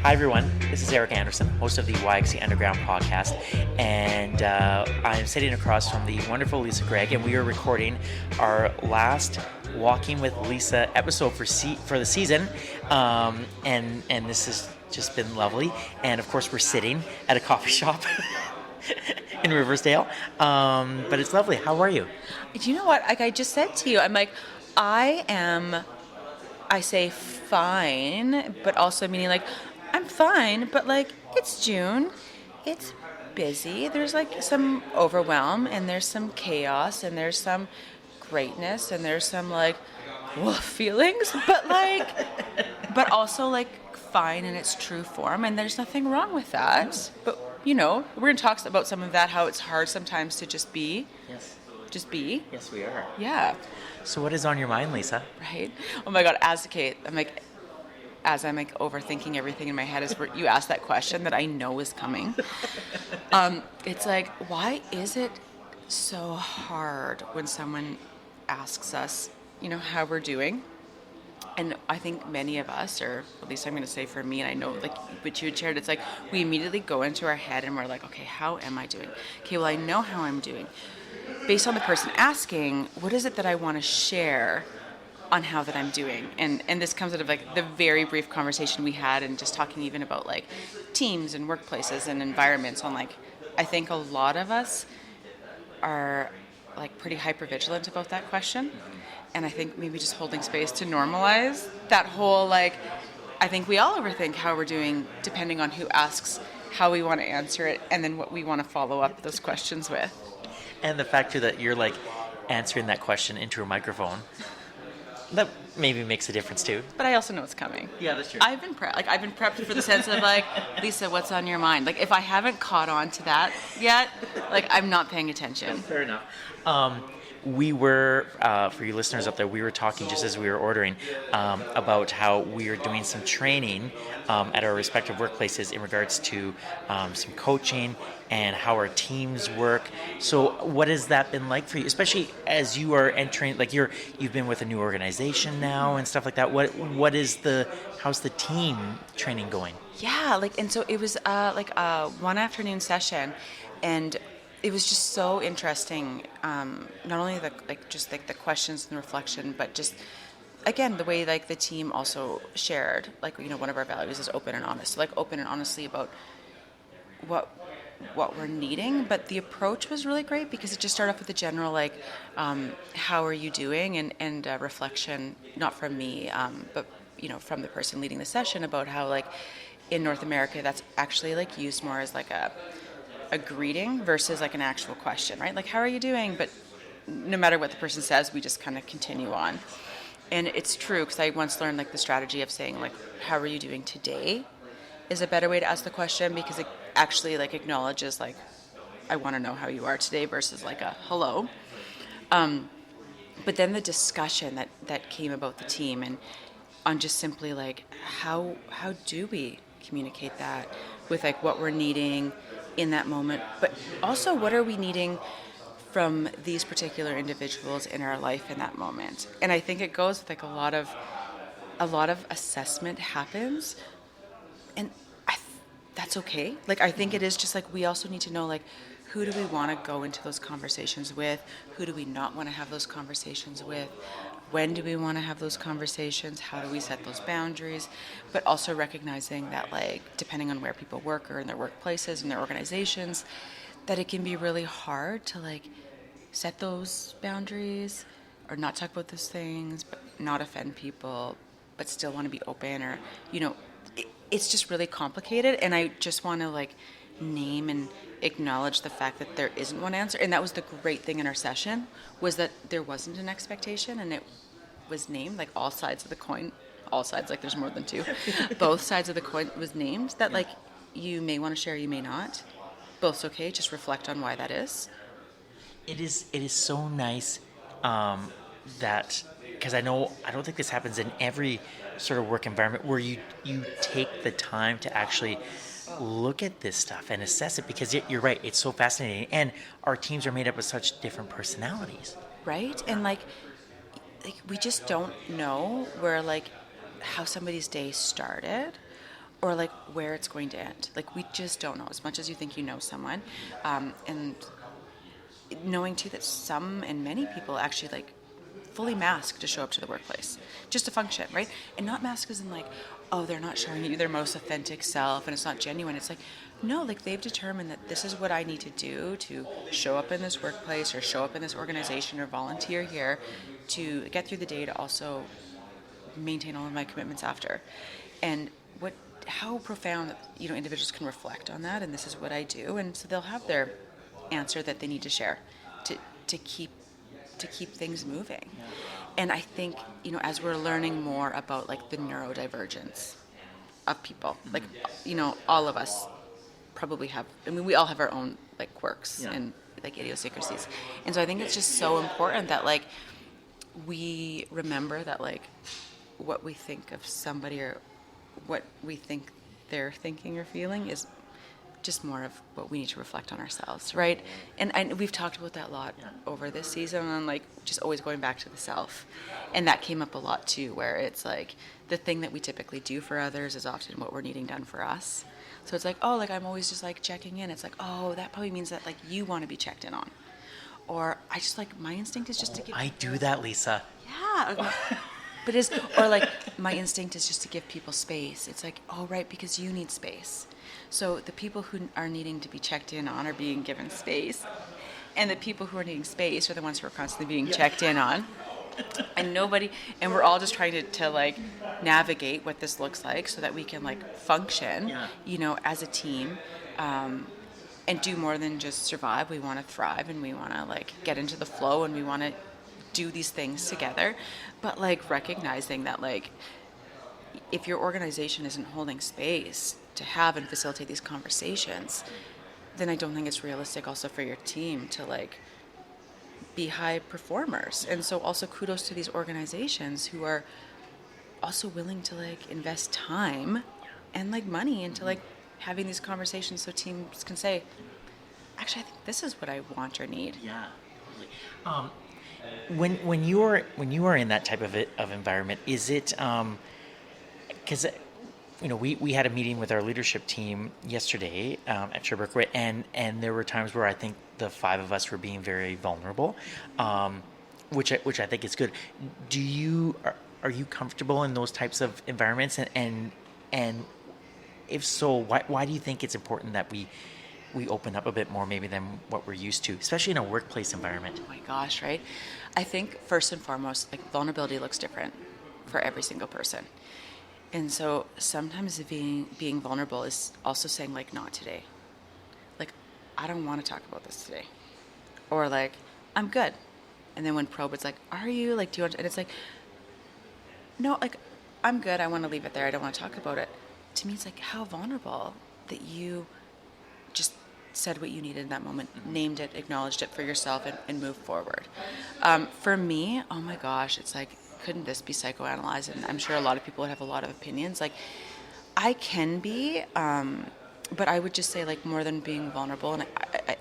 Hi everyone, this is Eric Anderson, host of the YXE Underground podcast, and I'm sitting across from the wonderful Lisa Greig, and we are recording our last Walking with Lisa episode for the season, and this has just been lovely, and of course we're sitting at a coffee shop in Riversdale, but it's lovely. How are you? Do you know what? Like I just said to you, I'm like, I say fine, but also meaning like, I'm fine, but like, it's June, it's busy, there's like some overwhelm, and there's some chaos, and there's some greatness, and there's some like, woof feelings, but also like fine in its true form, and there's nothing wrong with that. But, we're going to talk about some of that, how it's hard sometimes to just be. Yes. Just be. Yes, we are. Yeah. So what is on your mind, Lisa? Right? Oh my God, as I'm overthinking everything in my head as you asked that question that I know is coming. It's like, why is it so hard when someone asks us, how we're doing? And I think many of us, or at least I'm going to say for me, and I know like what you had shared, it's like we immediately go into our head and we're like, okay, how am I doing? Okay, well, I know how I'm doing. Based on the person asking, what is it that I want to share on how that I'm doing? And this comes out of like the very brief conversation we had and just talking even about like teams and workplaces and environments on like, I think a lot of us are like pretty hypervigilant about that question. And I think maybe just holding space to normalize that whole like, I think we all overthink how we're doing depending on who asks, how we want to answer it, and then what we want to follow up those questions with. And the fact too that you're like answering that question into a microphone, that maybe makes a difference too. But I also know it's coming. Yeah, that's true. I've been prepped for the sense of like, Lisa, what's on your mind? Like if I haven't caught on to that yet, like I'm not paying attention. Fair enough. We were, for you listeners up there, we were talking just as we were ordering about how we are doing some training at our respective workplaces in regards to some coaching and how our teams work. So what has that been like for you, especially as you are entering, like you've been with a new organization now and stuff like that. How's the team training going? Yeah, and so it was one afternoon session, and it was just so interesting. Not only the questions and reflection, but just again the way like the team also shared. One of our values is open and honest. So, open and honestly about what we're needing. But the approach was really great because it just started off with a general how are you doing, and reflection, not from me, but from the person leading the session about how in North America that's actually used more as a greeting versus an actual question, right? How are you doing? But no matter what the person says, we just kind of continue on. And it's true because I once learned the strategy of saying how are you doing today is a better way to ask the question, because it actually acknowledges I want to know how you are today versus a hello. But then the discussion that came about the team and on just simply how do we communicate that with what we're needing in that moment, but also what are we needing from these particular individuals in our life in that moment. And I think it goes with a lot of assessment happens, and that's okay. I think it is just we also need to know who do we want to go into those conversations with, who do we not want to have those conversations with, when do we want to have those conversations, how do we set those boundaries, but also recognizing that depending on where people work or in their workplaces and their organizations, that it can be really hard to set those boundaries or not talk about those things, but not offend people, but still want to be open, or it's just really complicated. And I just want to name and acknowledge the fact that there isn't one answer. And that was the great thing in our session, was that there wasn't an expectation, and it was named all sides of the coin. All sides, there's more than two. Both sides of the coin was named, that you may want to share, you may not. Both's okay, just reflect on why that is. It is so nice that, because I don't think this happens in every sort of work environment where you take the time to actually look at this stuff and assess it, because you're right, it's so fascinating, and our teams are made up of such different personalities, right? And we just don't know where how somebody's day started, or like where it's going to end. Like we just don't know, as much as you think you know someone. And knowing too that some and many people actually like fully mask to show up to the workplace just to function, right? And not mask as in like, oh, they're not showing you their most authentic self and it's not genuine. It's like, no, like they've determined that this is what I need to do to show up in this workplace or show up in this organization or volunteer here to get through the day, to also maintain all of my commitments after. And what, how profound, individuals can reflect on that, and this is what I do, and so they'll have their answer that they need to share to keep things moving. Yeah. And I think, as we're learning more about like the neurodivergence of people, like, all of us probably have, we all have our own like quirks Yeah. and like idiosyncrasies. And so I think it's just so important that like we remember that like what we think of somebody or what we think they're thinking or feeling is just more of what we need to reflect on ourselves, right? And we've talked about that a lot over this season, and like just always going back to the self. And that came up a lot too, where it's like the thing that we typically do for others is often what we're needing done for us. So it's like, oh, like I'm always just like checking in. It's like, oh, that probably means that like you want to be checked in on. Or I just like, my instinct is just to give. I do that, Lisa. Yeah. But it's, or like my instinct is just to give people space. It's like, oh, right, because you need space. So the people who are needing to be checked in on are being given space. And the people who are needing space are the ones who are constantly being checked in on. And we're all just trying to like navigate what this looks like so that we can like function, as a team, and do more than just survive. We want to thrive, and we want to like get into the flow, and we want to do these things together. But like recognizing that like if your organization isn't holding space to have and facilitate these conversations, then I don't think it's realistic also for your team to like be high performers. And so also kudos to these organizations who are also willing to like invest time and like money into like having these conversations so teams can say, actually, I think this is what I want or need. Yeah. When you are in that type of environment, is it because we had a meeting with our leadership team yesterday at Sherbrooke, and there were times where I think the five of us were being very vulnerable, which I think is good. Are you comfortable in those types of environments, and if so, why do you think it's important that we open up a bit more maybe than what we're used to, especially in a workplace environment? Oh my gosh, right? I think first and foremost, like vulnerability looks different for every single person. And so sometimes being vulnerable is also saying like, not today. Like, I don't want to talk about this today. Or like, I'm good. And then when probed, it's like, are you? Like, do you want to? And it's like, no, like, I'm good. I want to leave it there. I don't want to talk about it. To me, it's like, how vulnerable that you just said what you needed in that moment, named it, acknowledged it for yourself, and moved forward. For me, oh my gosh, it's like, couldn't this be psychoanalyzed? And I'm sure a lot of people would have a lot of opinions. Like, I can be, but I would just say like more than being vulnerable, and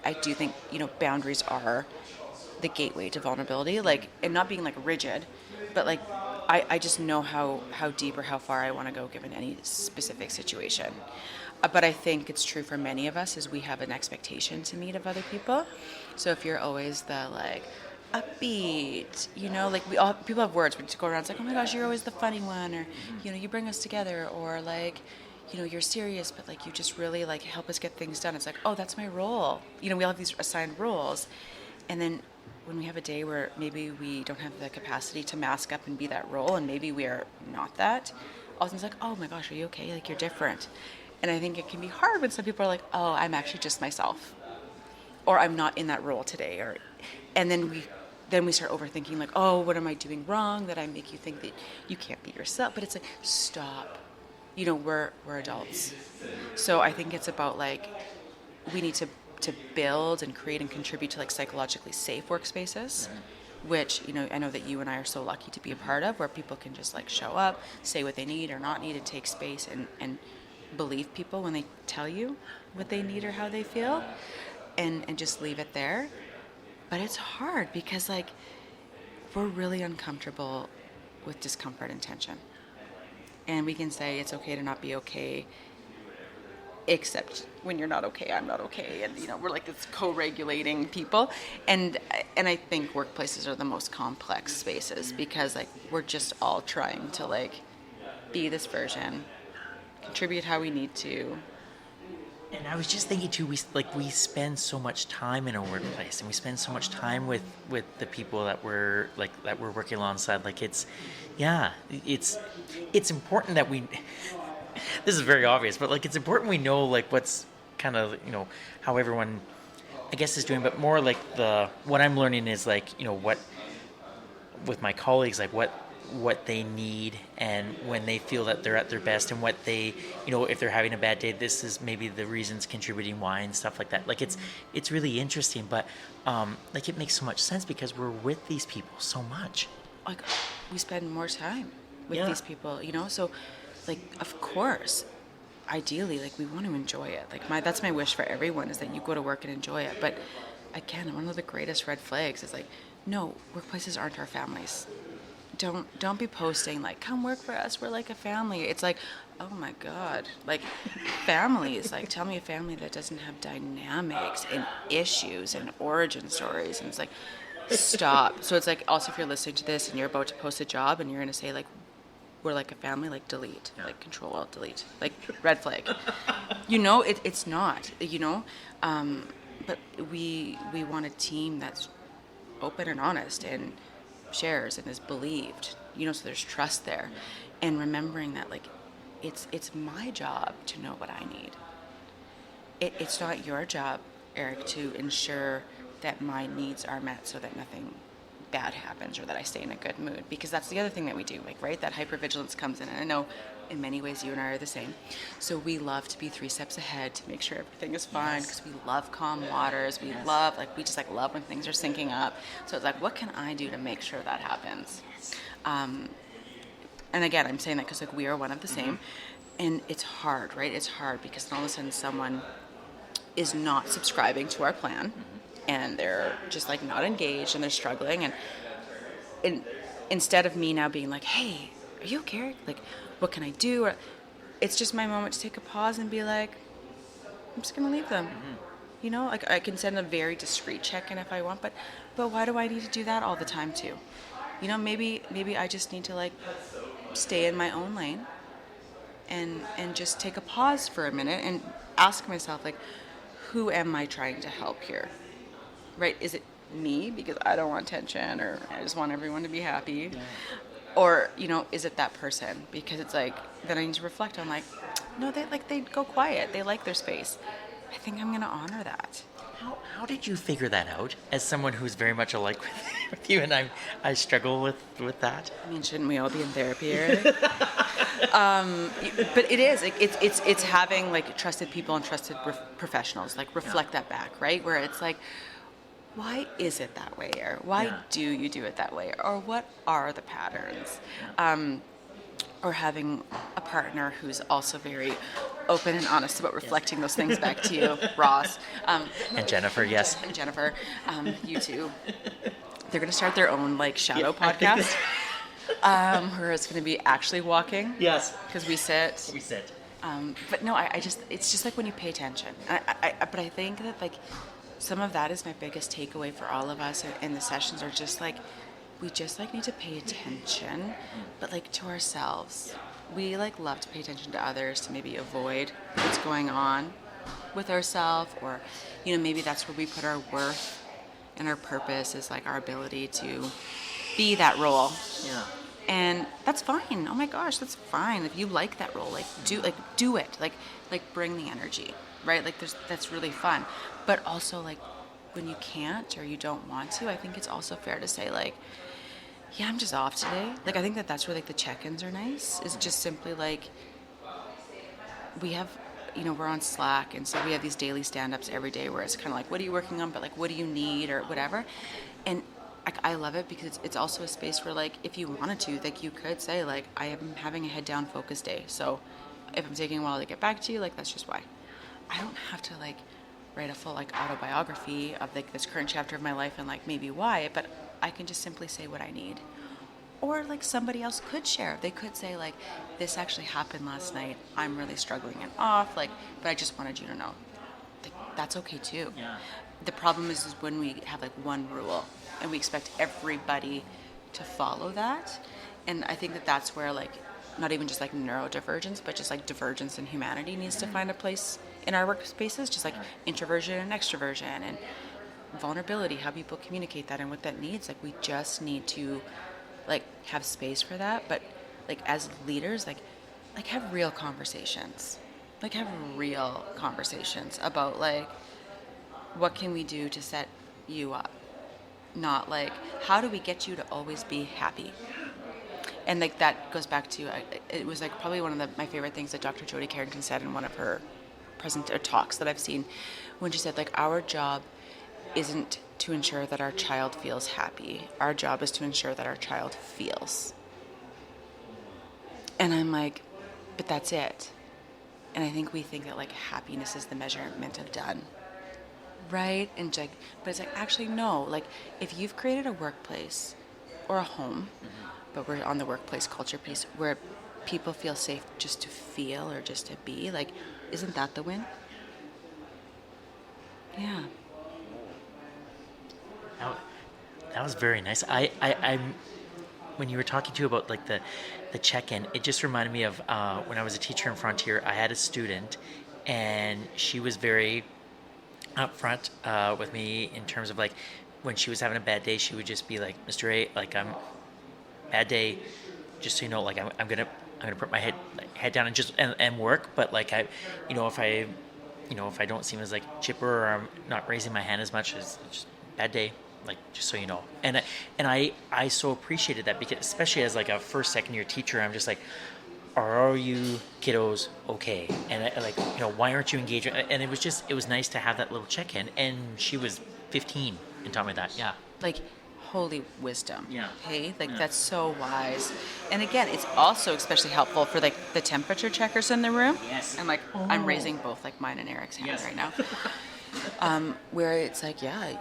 I do think, boundaries are the gateway to vulnerability, like, and not being like rigid, but like, I just know how deep or how far I want to go given any specific situation. But I think it's true for many of us is we have an expectation to meet of other people. So if you're always the like upbeat, like people have words where you go around, it's like, oh my gosh, you're always the funny one, or you bring us together, or like, you're serious, but like you just really like help us get things done. It's like, oh, that's my role. We all have these assigned roles, and then when we have a day where maybe we don't have the capacity to mask up and be that role, and maybe we are not that, all of a sudden it's like, oh my gosh, are you okay? Like, you're different. And I think it can be hard when some people are like, oh, I'm actually just myself, or I'm not in that role today, and then we start overthinking, like, oh, what am I doing wrong that I make you think that you can't be yourself? But it's like, stop. We're adults. So I think it's about like, we need to build and create and contribute to like psychologically safe workspaces, which, I know that you and I are so lucky to be a part of, where people can just like show up, say what they need or not need, and take space and believe people when they tell you what they need or how they feel, and just leave it there. But it's hard because like we're really uncomfortable with discomfort and tension, and we can say it's okay to not be okay, except when you're not okay, I'm not okay, and we're like this co-regulating people, and I think workplaces are the most complex spaces because like we're just all trying to like be this version, contribute how we need to. And I was just thinking too, we spend so much time in a workplace, and we spend so much time with the people that we're working alongside. Like it's important that we. This is very obvious, but like it's important we know like what's kind of how everyone, I guess, is doing, but more like what I'm learning is like what with my colleagues, like what they need, and when they feel that they're at their best, and what they if they're having a bad day, this is maybe the reasons contributing why and stuff like that. Like it's really interesting, but like it makes so much sense because we're with these people so much. Like we spend more time with Yeah. these people, so like of course ideally like we want to enjoy it. Like that's my wish for everyone is that you go to work and enjoy it. But again, one of the greatest red flags is like, no, workplaces aren't our families. Don't be posting like, come work for us, we're like a family. It's like, oh my god, like families, like tell me a family that doesn't have dynamics and issues and origin stories. And it's like, stop. So it's like, also if you're listening to this and you're about to post a job and you're going to say like, we're like a family, like delete, like control alt delete, like red flag. It's not, but we want a team that's open and honest and shares and is believed, so there's trust there. And remembering that like it's my job to know what I need. It's not your job, Eric, to ensure that my needs are met so that nothing bad happens or that I stay in a good mood, because that's the other thing that we do, like, right, that hypervigilance comes in. And I know in many ways you and I are the same. So we love to be 3 steps ahead to make sure everything is fine, because we love calm waters. We love, like, we just like love when things are syncing up. So it's like, what can I do to make sure that happens? And again, I'm saying that because like we are one of the same, and it's hard, right? It's hard because then all of a sudden someone is not subscribing to our plan, and they're just like not engaged, and they're struggling, and instead of me now being like, hey, are you okay? Like, what can I do? Or, it's just my moment to take a pause and be like, I'm just gonna leave them. Like I can send a very discreet check-in if I want, but why do I need to do that all the time too? Maybe I just need to like stay in my own lane and just take a pause for a minute and ask myself, like, who am I trying to help here? Right? Is it me because I don't want tension, or I just want everyone to be happy? Yeah. Or, is it that person? Because it's like, then I need to reflect on like, no, they go quiet. They like their space. I think I'm going to honor that. How did you figure that out as someone who's very much alike with you, and I struggle with that? I mean, shouldn't we all be in therapy, Eric? But it is. It's having like trusted people and trusted professionals like reflect that back, right? Where it's like, why is it that way? Or why do you do it that way? Or what are the patterns? Or having a partner who's also very open and honest about reflecting those things back to you, Ross. And Jennifer, yes. And Jennifer, you two. They're going to start their own like shadow podcast. Where it's going to be actually walking. Yes. Because we sit. We sit. But no, it's just like when you pay attention. But I think that like some of that is my biggest takeaway for all of us in the sessions are just like, we just like need to pay attention, but like to ourselves. We like love to pay attention to others to maybe avoid what's going on with ourselves, or, maybe that's where we put our worth and our purpose is like our ability to be that role. Yeah. And that's fine. Oh my gosh, that's fine. If you like that role, do it. Like bring the energy, right? Like that's really fun. But also like when you can't or you don't want to, I think it's also fair to say like, yeah, I'm just off today. Like I think that's where like the check-ins are nice. Is just simply like we have, we're on Slack, and so we have these daily stand-ups every day where it's kind of like, what are you working on? But like, what do you need or whatever? And I love it because it's also a space where like if you wanted to, like you could say like, I am having a head down focus day. So if I'm taking a while to get back to you, like that's just why. I don't have to like write a full like autobiography of like this current chapter of my life and like maybe why, but I can just simply say what I need. or like somebody else could share. They could say like, this actually happened last night. I'm really struggling and off, like, but I just wanted you to know. Like, that's okay too. Yeah. The problem is when we have like one rule and we expect everybody to follow that. And I think that that's where like, not even just like neurodivergence, but just like divergence in humanity needs to find a place in our workspaces, just like introversion and extroversion and vulnerability, how people communicate that and what that needs. Like, we just need to like have space for that. But like as leaders, like have real conversations. Like have real conversations about like, what can we do to set you up? Not like, how do we get you to always be happy? And like that goes back to, it was like probably one of my favorite things that Dr. Jodie Carrington said in one of her talks that I've seen, when she said like, our job isn't to ensure that our child feels happy. Our job is to ensure that our child feels. And I'm like, but that's it. And I think we think that like happiness is the measurement of done. Right? And like, but it's like, actually no. Like, if you've created a workplace or a home, but we're on the workplace culture piece, where people feel safe just to feel or just to be, like, isn't that the win? Yeah. That was very nice. I'm when you were talking to about like the check-in, it just reminded me of when I was a teacher in Frontier. I had a student, and she was very upfront with me in terms of like, when she was having a bad day, she would just be like, Mr. A, like, I'm bad day, just so you know, like I'm gonna put my head down and just and work. But like, I, if I don't seem as like chipper, or I'm not raising my hand as much, as just bad day, like, just so you know. And I so appreciated that, because especially as like a first, second year teacher, I'm just like, are you kiddos okay? And I, like, why aren't you engaging? And it was nice to have that little check-in. And she was 15 and taught me that. Yeah. Like, holy wisdom. Yeah. Hey, like, Yeah. that's so wise. And again, it's also especially helpful for like the temperature checkers in the room. Yes. And like, I'm raising both like mine and Eric's hand right now. Where it's like, yeah,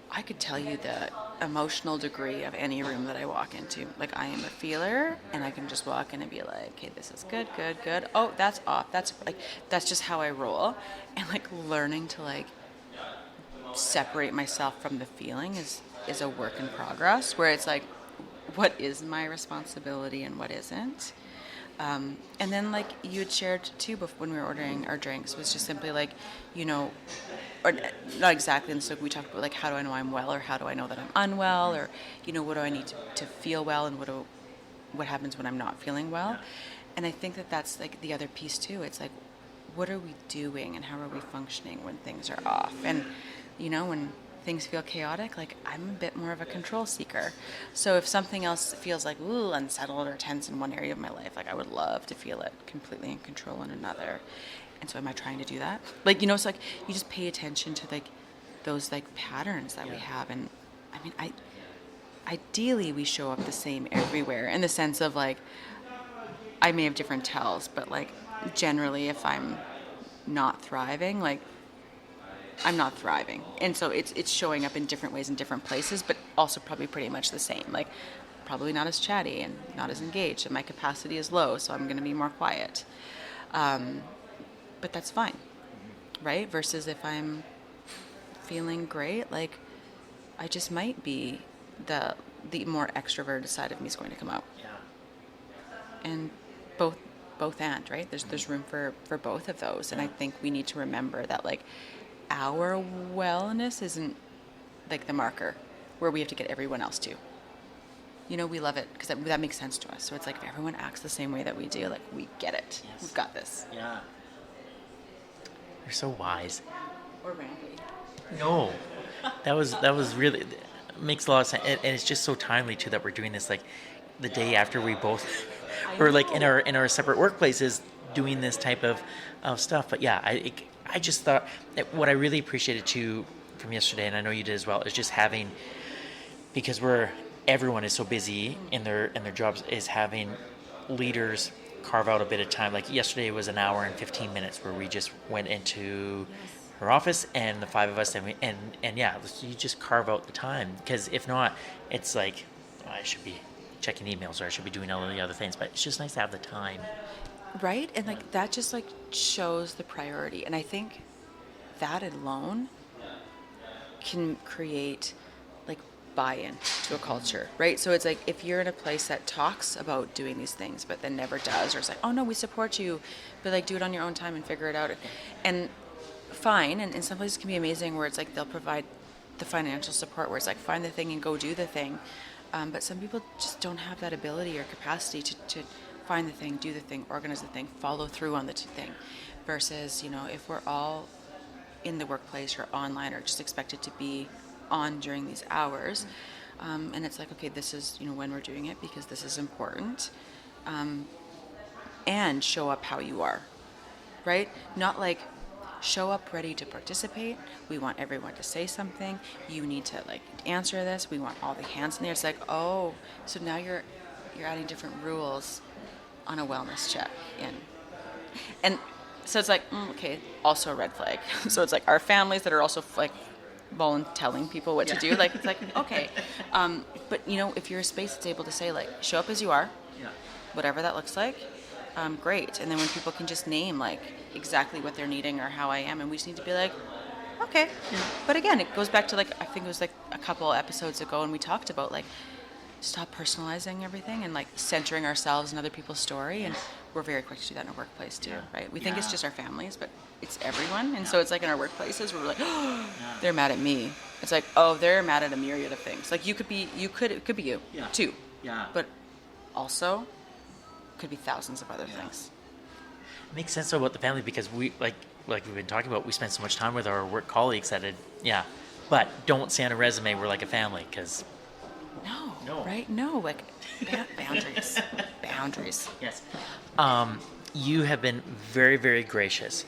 I could tell you the emotional degree of any room that I walk into. Like, I am a feeler, and I can just walk in and be like, okay, this is good, good, good. Oh, that's off. That's just how I roll. And like, learning to like separate myself from the feeling is a work in progress, where it's like, what is my responsibility and what isn't? And then like you had shared too when we were ordering our drinks, was just simply like, or not exactly. And so we talked about like, how do I know I'm well, or how do I know that I'm unwell, or what do I need to feel well, and what happens when I'm not feeling well. And I think that that's like the other piece too. It's like, what are we doing and how are we functioning when things are off? And when things feel chaotic, like, I'm a bit more of a control seeker. So if something else feels like, ooh, unsettled or tense in one area of my life, like, I would love to feel it completely in control in another. And so am I trying to do that? Like, it's like, you just pay attention to like those like patterns that we have. And I mean, ideally we show up the same everywhere, in the sense of like, I may have different tells, but like, generally if I'm not thriving, like, I'm not thriving. And so it's showing up in different ways in different places, but also probably pretty much the same. Like, probably not as chatty and not as engaged, and my capacity is low, so I'm going to be more quiet. But that's fine, right? Versus if I'm feeling great, like, I just might be the more extroverted side of me is going to come out. Yeah. And both and, right? There's room for both of those. And I think we need to remember that like, our wellness isn't like the marker where we have to get everyone else to. We love it because that makes sense to us. So it's like, if everyone acts the same way that we do, like, we get it. Yes. We've got this. Yeah. You're so wise. Or randy. No, that was really, makes a lot of sense, and it's just so timely too that we're doing this like the day after we both, or like in our separate workplaces, doing this type of stuff. But yeah, I just thought that what I really appreciated too from yesterday, and I know you did as well, is just having, because everyone is so busy in their jobs, is having leaders carve out a bit of time. Like yesterday was an hour and 15 minutes where we just went into her office, and the five of us, and yeah, you just carve out the time, because if not, it's like, I should be checking emails, or I should be doing all the other things. But it's just nice to have the time. Right? And like that just like shows the priority. And I think that alone can create like buy-in to a culture, right? So it's like if you're in a place that talks about doing these things but then never does, or it's like, oh no, we support you, but like do it on your own time and figure it out. And fine, and in some places can be amazing where it's like they'll provide the financial support where it's like find the thing and go do the thing. But some people just don't have that ability or capacity to find the thing, do the thing, organize the thing, follow through on the thing. Versus, you know, if we're all in the workplace or online or just expected to be on during these hours, and it's like, okay, this is, you know, when we're doing it because this is important, and show up how you are, right? Not like show up ready to participate. We want everyone to say something. You need to like answer this. We want all the hands in there. It's like, oh, so now you're adding different rules on a wellness check in. And so it's like, okay, also a red flag. So it's like our families that are also like telling people what to do. Like, it's like, okay. But you know, if you're a space that's able to say like, show up as you are, whatever that looks like, great. And then when people can just name like exactly what they're needing or how I am, and we just need to be like, okay. But again, it goes back to like, I think it was like a couple episodes ago, and we talked about like, stop personalizing everything and like centering ourselves in other people's story. And we're very quick to do that in our workplace too, right? We think it's just our families, but it's everyone. And so it's like in our workplaces, we're like, oh, they're mad at me. It's like, oh, they're mad at a myriad of things. Like it could be you too. Yeah. But also could be thousands of other things. It makes sense about the family because we like we've been talking about, we spend so much time with our work colleagues that but don't say on a resume we're like a family, because no, right? No, like boundaries. Boundaries. Yes. You have been very, very gracious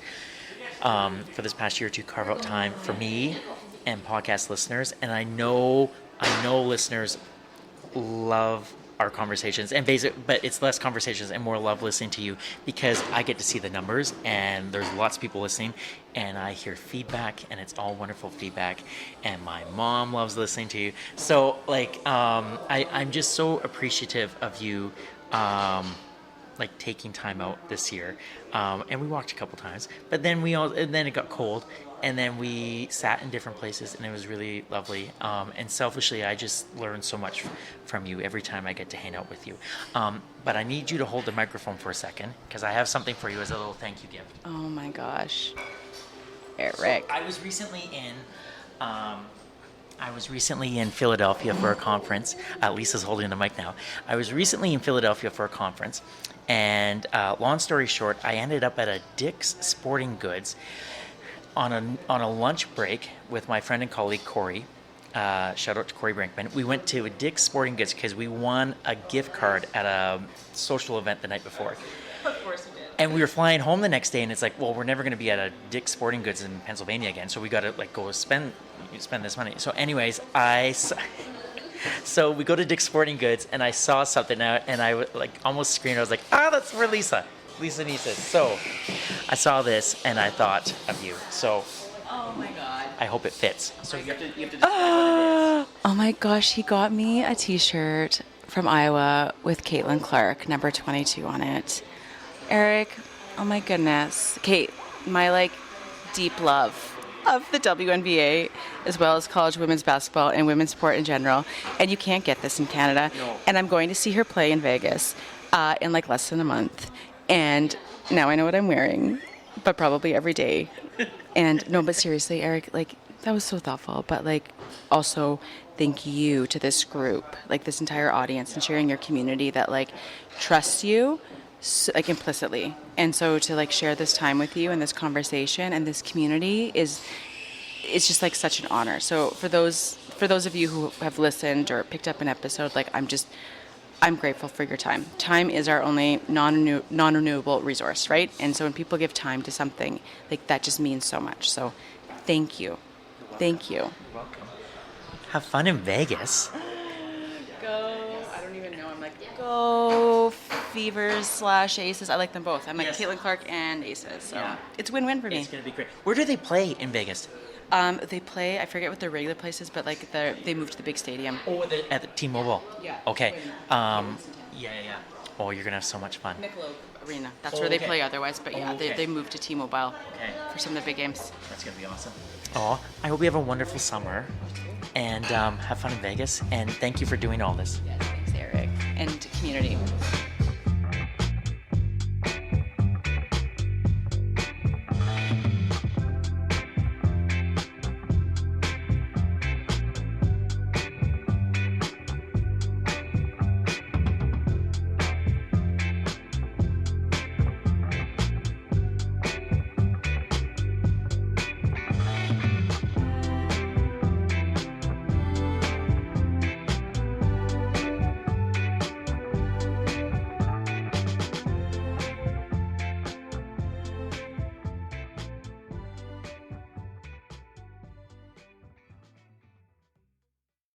for this past year to carve out time for me and podcast listeners, and I know listeners love our conversations, and but it's less conversations and more love listening to you, because I get to see the numbers and there's lots of people listening, and I hear feedback, and it's all wonderful feedback, and my mom loves listening to you. So like I'm just so appreciative of you like taking time out this year, and we walked a couple times, but then then it got cold, and then we sat in different places, and it was really lovely. And selfishly, I just learned so much from you every time I get to hang out with you. But I need you to hold the microphone for a second, because I have something for you as a little thank you gift. Oh my gosh, Eric! So I was recently in Philadelphia for a conference. Lisa's holding the mic now. I was recently in Philadelphia for a conference, and long story short, I ended up at a Dick's Sporting Goods on a lunch break with my friend and colleague Corey. Shout out to Corey Brinkman. We went to a Dick's Sporting Goods because we won a gift card at a social event the night before. Of course we did. And we were flying home the next day, and it's like, well, we're never going to be at a Dick's Sporting Goods in Pennsylvania again, so we got to like go spend this money. So anyways, so we go to Dick's Sporting Goods, and I saw something out, and I like almost screamed. I was like, that's for Lisa Nieces. So I saw this, and I thought of you. So Oh my god. I hope it fits. So you have to describe what it is. Oh my gosh, he got me a t-shirt from Iowa with Caitlin Clark, number 22 on it. Eric, oh my goodness. Kate, my like deep love of the WNBA, as well as college women's basketball and women's sport in general. And you can't get this in Canada. No. And I'm going to see her play in Vegas in like less than a month. And now I know what I'm wearing, but probably every day. And no, but seriously, Eric, like that was so thoughtful. But like also thank you to this group, like this entire audience, and sharing your community that like trusts you like implicitly. And so to like share this time with you and this conversation and this community it's just like such an honor. So for those of you who have listened or picked up an episode, like I'm grateful for your time. Time is our only non-renewable resource, right? And so when people give time to something, like that just means so much. So thank you. Thank you. You're welcome. Have fun in Vegas. Go. I don't even know. I'm like, go Fevers/Aces. I like them both. I'm like Yes. Caitlin Clark and Aces. So Yeah. it's win-win for me. It's going to be great. Where do they play in Vegas? They play. I forget what their regular place is, but like they moved to the big stadium. Oh, at the T-Mobile. Yeah. Okay. Yeah. Yeah. Oh, you're gonna have so much fun. Michelob Arena. That's Oh, where they okay. play otherwise. But yeah, Oh, okay. they moved to T-Mobile Okay. for some of the big games. That's gonna be awesome. Oh, I hope you have a wonderful summer, and have fun in Vegas. And thank you for doing all this. Thanks, Eric. And community.